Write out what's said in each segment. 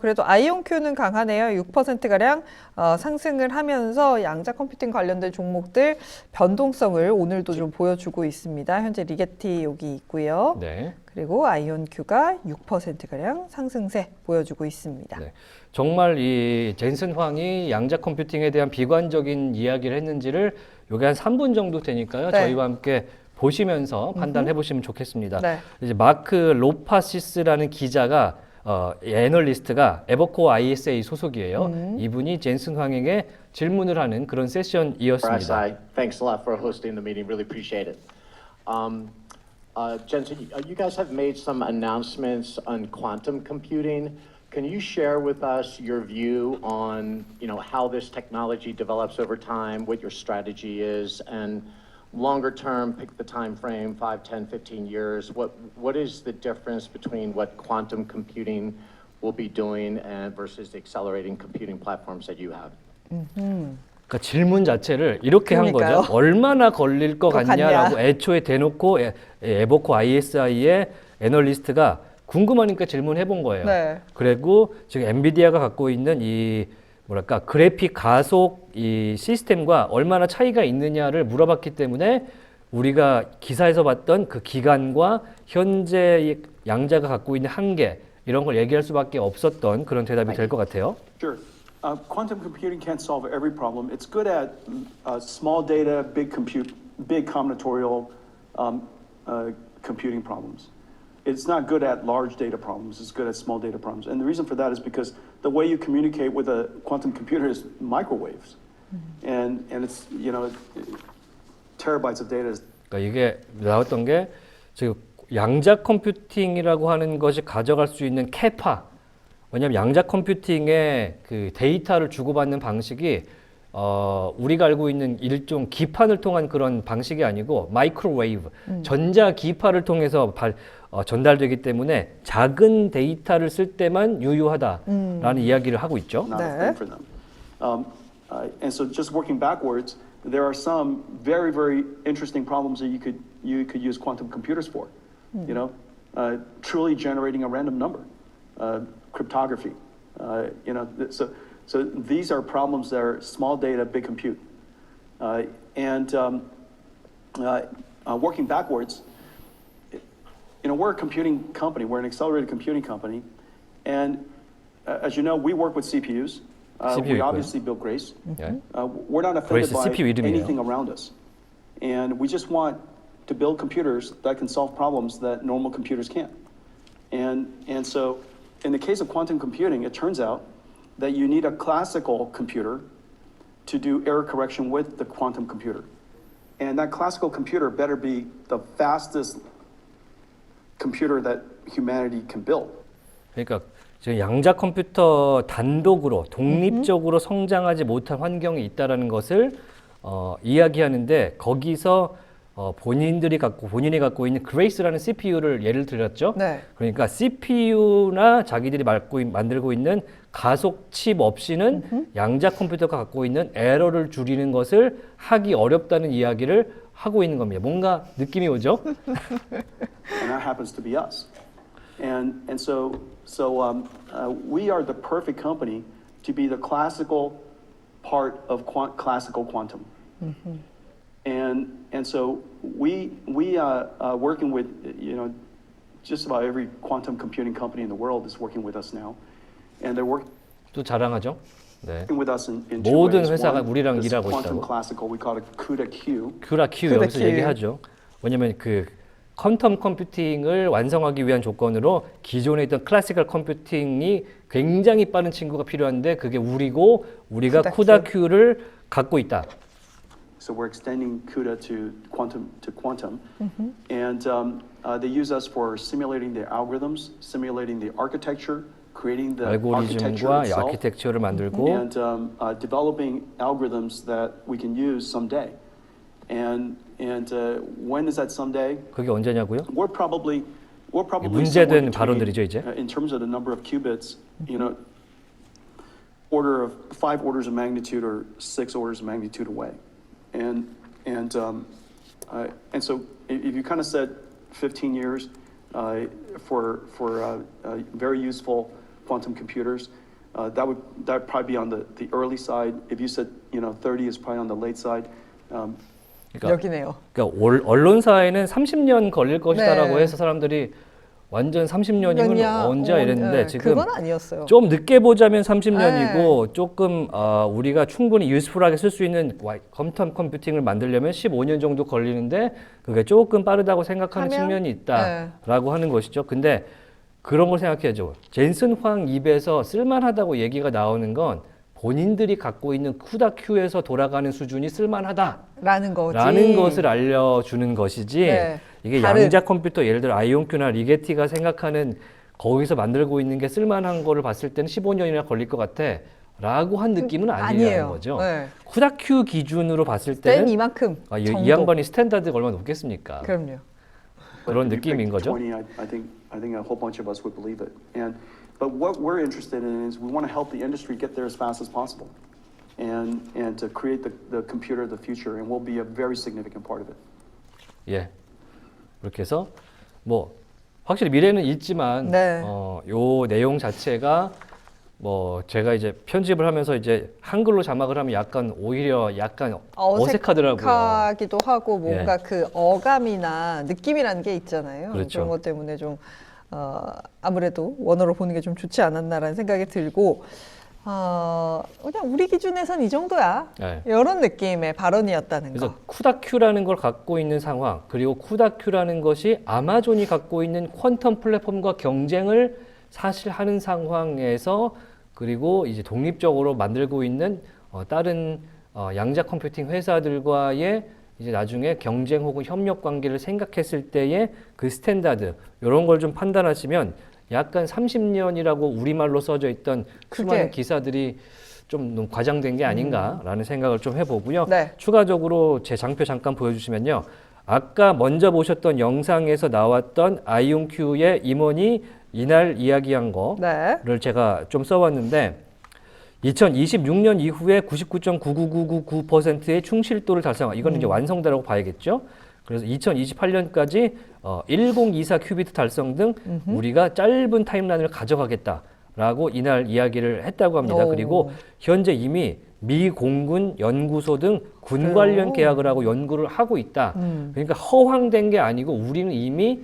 그래도 아이온큐는 강하네요. 6%가량 상승을 하면서 양자 컴퓨팅 관련된 종목들 변동성을 오늘도 좀 보여주고 있습니다. 현재 리게티 여기 있고요. 네. 그리고 아이온큐가 6%가량 상승세 보여주고 있습니다. 네. 정말 이 젠슨 황이 양자 컴퓨팅에 대한 비관적인 이야기를 했는지를 요게 한 3분 정도 되니까요. 네. 저희와 함께 보시면서 판단해 보시면 좋겠습니다. 네. 이제 마크 로파시스라는 기자가 애널리스트가 에버코어 ISA 소속이에요. 이분이 젠슨 황에게 질문을 하는 그런 세션이었습니다. RSI, thanks a lot for hosting the meeting. Really appreciate it. Jensen, you guys have made some announcements on quantum computing. Can you share with us your view on, how this technology develops over time, what your strategy is, and longer term, pick the time frame, 5, 10, 15 years. What is the difference between what quantum computing will be doing versus the accelerating computing platforms that you have? 그러니까 질문 자체를 이렇게 그러니까요. 한 거죠. 얼마나 걸릴 것 같냐라고 같냐. 애초에 대놓고 에버코 ISI의 애널리스트가 궁금하니까 질문해 본 거예요. 네. 그리고 지금 엔비디아가 갖고 있는 이 그래픽 가속 이 시스템과 얼마나 차이가 있느냐를 물어봤기 때문에 우리가 기사에서 봤던 그 기간과 현재 양자가 갖고 있는 한계 이런 걸 얘기할 수밖에 없었던 그런 대답이 될 것 같아요. Sure. Quantum computing can't solve every problem. It's good at small data, big combinatorial computing problems. It's not good at large data problems. It's good at small data problems. And the reason for that is because the way you communicate with a quantum computer is microwaves. And it's, terabytes of data. 그러니까 이게 나왔던 게 지금 양자 컴퓨팅이라고 하는 것이 가져갈 수 있는 캐파. 왜냐하면 양자 컴퓨팅의 그 데이터를 주고받는 방식이 우리가 알고 있는 일종 기판을 통한 그런 방식이 아니고 마이크로웨이브, 전자 기파를 통해서 전달되기 때문에 작은 데이터를 쓸 때만 유효하다라는 이야기를 하고 있죠. Not a thing for them. And so just working backwards, there are some very, very interesting problems that you could use quantum computers for. Truly generating a random number, cryptography. So these are problems that are small data, big compute. Working backwards, we're a computing company. We're an accelerated computing company. And as you know, we work with CPUs. We obviously build Grace. 예. We're not offended Grace by CPU 이름이에요. anything around us. And we just want to build computers that can solve problems that normal computers can't. And so in the case of quantum computing, it turns out that you need a classical computer to do error correction with the quantum computer. And that classical computer better be the fastest computer that humanity can build. 그러니까 지금 양자 컴퓨터 단독으로 독립적으로 성장하지 못한 환경이 있다라는 것을 이야기하는데 거기서 본인이 갖고 있는 그레이스라는 CPU를 예를 들었죠. 네. 그러니까 CPU나 자기들이 만들고 있는 가속 칩 없이는 양자 컴퓨터가 갖고 있는 에러를 줄이는 것을 하기 어렵다는 이야기를 하고 있는 겁니다. 뭔가 느낌이 오죠? And that happens to be us. And so we are the perfect company to be the classical part of classical quantum. And so we working with just about every quantum computing company in the world is working with us now, and they're working 또 자랑하죠. 네. with us in two 모든 ways. 회사가 One, 우리랑 this 일하고 quantum 있다고. classical, we call it CUDA Q. 큐라큐 큐라 여기서 큐. 얘기하죠. 왜냐하면 그 퀀텀 컴퓨팅을 완성하기 위한 조건으로 기존에 있던 클래시컬 컴퓨팅이 굉장히 빠른 친구가 필요한데 그게 우리가 쿠다 쿠다큐를 갖고 있다. So we're extending CUDA to quantum, and they use us for simulating the algorithms, simulating the architecture, creating the architecture 알고리즘과 itself, 아키텍처를 만들고 and developing algorithms that we can use someday. And when is that someday? 그게 언제냐고요? We're probably 문제된 somewhere between, 발언들이죠, 이제. in terms of the number of qubits, order of 5 orders of magnitude or 6 orders of magnitude away. And so if you kind of said 15 years for very useful quantum computers. That would probably be on the early side. If you said 30 is probably on the late side. 그러니까, 여기네요. 그러니까 언론사에는 30년 걸릴 것이다라고 네. 해서 사람들이 완전 30년이면 년이야. 언제 이랬는데 네, 지금 그건 아니었어요. 좀 늦게 보자면 30년이고 조금 우리가 충분히 유스풀하게 쓸 수 있는 퀀텀 컴퓨팅을 만들려면 15년 정도 걸리는데 그게 조금 빠르다고 생각하는 하면? 측면이 있다라고 하는 것이죠. 근데 그런 걸 생각해야죠. 젠슨 황 입에서 쓸만하다고 얘기가 나오는 건 본인들이 갖고 있는 쿠다 큐에서 돌아가는 수준이 쓸만하다라는 라는 거지. 것을 알려주는 것이지 네. 이게 다른- 양자 컴퓨터 예를 들어 아이온큐나 리게티가 생각하는 거기서 만들고 있는 게 쓸만한 거를 봤을 때는 15년이나 걸릴 것 같아 라고 한 느낌은 아니라는 거죠. 네. 쿠다 큐 기준으로 봤을 땐 때는 이만큼 이 정도. 양반이 스탠다드가 얼마나 높겠습니까? 그럼요. 그런 But if you 느낌인 pick 거죠. 20, I think a whole bunch of us would believe it. But what we're interested in is we want to help the industry get there as fast as possible, and to create the computer of the future, and we'll be a very significant part of it. 예. 그렇게 해서 뭐 확실히 미래는 있지만 네. 요 내용 자체가 뭐 제가 이제 편집을 하면서 이제 한글로 자막을 하면 약간 오히려 약간 어색하더라고요. 어색하기도 하고 뭔가 예. 그 어감이나 느낌이라는 게 있잖아요. 그렇죠. 그런 것 때문에 좀 아무래도 원어로 보는 게 좀 좋지 않았나라는 생각이 들고 그냥 우리 기준에선 이 정도야. 네. 이런 느낌의 발언이었다는 그래서 거. 쿠다큐라는 걸 갖고 있는 상황 그리고 쿠다큐라는 것이 아마존이 갖고 있는 퀀텀 플랫폼과 경쟁을 사실 하는 상황에서 그리고 이제 독립적으로 만들고 있는 다른 양자 컴퓨팅 회사들과의 이제 나중에 경쟁 혹은 협력 관계를 생각했을 때의 그 스탠다드 이런 걸 좀 판단하시면 약간 30년이라고 우리말로 써져 있던 수많은 그게- 기사들이 좀 너무 과장된 게 아닌가라는 생각을 좀 해보고요. 네. 추가적으로 제 장표 잠깐 보여주시면요. 아까 먼저 보셨던 영상에서 나왔던 아이온큐의 임원이 이날 이야기한 거를 네. 제가 좀 써왔는데 2026년 이후에 99.99999%의 충실도를 달성한 이거는 이제 완성도라고 봐야겠죠. 그래서 2028년까지 1024 큐비트 달성 등 우리가 짧은 타임라인을 가져가겠다라고 이날 이야기를 했다고 합니다. 오. 그리고 현재 이미 미 공군 연구소 등 군 그래요? 관련 계약을 하고 연구를 하고 있다. 그러니까 허황된 게 아니고 우리는 이미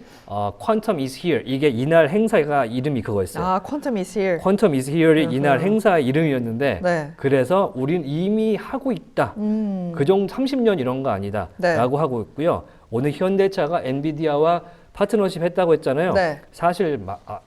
Quantum is here 이게 이날 행사가 이름이 그거였어요. 퀀텀 is here. 퀀텀 is here이 이날 행사의 이름이었는데 네. 그래서 우리는 이미 하고 있다. 그 정도 30년 이런 거 아니다. 네. 라고 하고 있고요. 오늘 현대차가 엔비디아와 파트너십 했다고 했잖아요. 네. 사실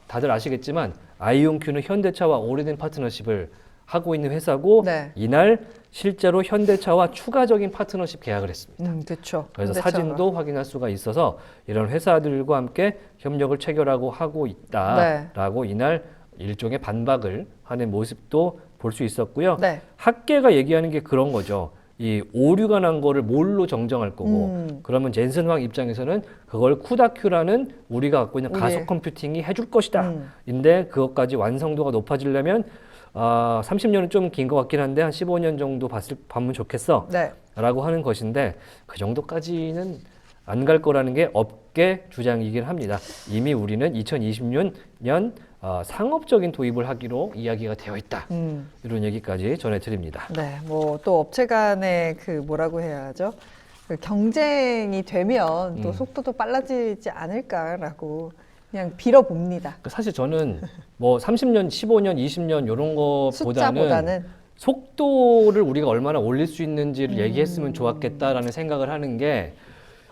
다들 아시겠지만 아이온큐는 현대차와 오래된 파트너십을 하고 있는 회사고 네. 이날 실제로 현대차와 추가적인 파트너십 계약을 했습니다. 그렇죠. 그래서 사진도 확인할 수가 있어서 이런 회사들과 함께 협력을 체결하고 하고 있다라고 이날 일종의 반박을 하는 모습도 볼 수 있었고요. 네. 학계가 얘기하는 게 그런 거죠. 이 오류가 난 거를 뭘로 정정할 거고 그러면 젠슨 황 입장에서는 그걸 쿠다큐라는 우리가 갖고 있는 가속 컴퓨팅이 해줄 것이다. 인데 그것까지 완성도가 높아지려면 30년은 좀 긴 것 같긴 한데 한 15년 정도 봤으면 좋겠어. 네. 라고 하는 것인데 그 정도까지는 안 갈 거라는 게 업계 주장이긴 합니다. 이미 우리는 2026년 상업적인 도입을 하기로 이야기가 되어 있다. 이런 얘기까지 전해드립니다. 네, 뭐 또 업체 간의 그 뭐라고 해야 하죠? 그 경쟁이 되면 또 속도도 빨라지지 않을까라고 그냥 빌어봅니다. 사실 저는 뭐 30년, 15년, 20년 이런 것보다는 숫자보다는 속도를 우리가 얼마나 올릴 수 있는지를 얘기했으면 좋았겠다라는 생각을 하는 게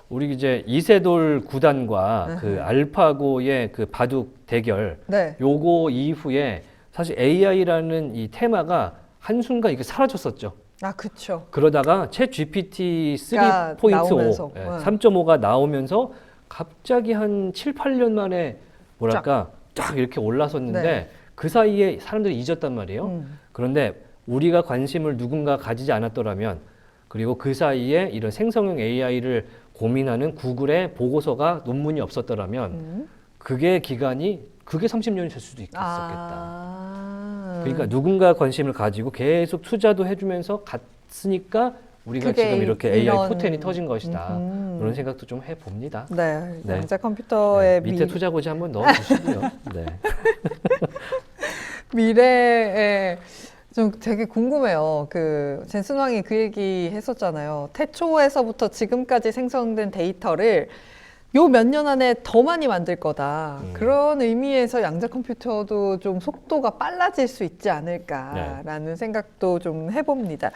우리 이제 이세돌 구단과 그 알파고의 그 바둑 대결 네. 요거 이후에 사실 AI라는 이 테마가 한순간 이게 사라졌었죠. 그쵸. 그러다가 챗 GPT 가 3.5, 나오면서, 3.5가 나오면서 갑자기 한 7, 8년 만에 뭐랄까 쫙 이렇게 올라섰는데 네. 그 사이에 사람들이 잊었단 말이에요. 그런데 우리가 관심을 누군가 가지지 않았더라면 그리고 그 사이에 이런 생성형 AI를 고민하는 구글의 보고서가 논문이 없었더라면 그게 30년이 될 수도 있겠다. 그러니까 누군가 관심을 가지고 계속 투자도 해주면서 갔으니까 우리가 그게 지금 이렇게 AI 이런- 포텐이 터진 것이다. 그런 생각도 좀 해봅니다. 네, 네. 양자 컴퓨터의 밑에 투자고지 한번 넣어주시고요. 네. 미래에 좀 되게 궁금해요. 그 젠슨 왕이 그 얘기 했었잖아요. 태초에서부터 지금까지 생성된 데이터를 요 몇 년 안에 더 많이 만들 거다. 그런 의미에서 양자 컴퓨터도 좀 속도가 빨라질 수 있지 않을까라는 생각도 좀 해봅니다.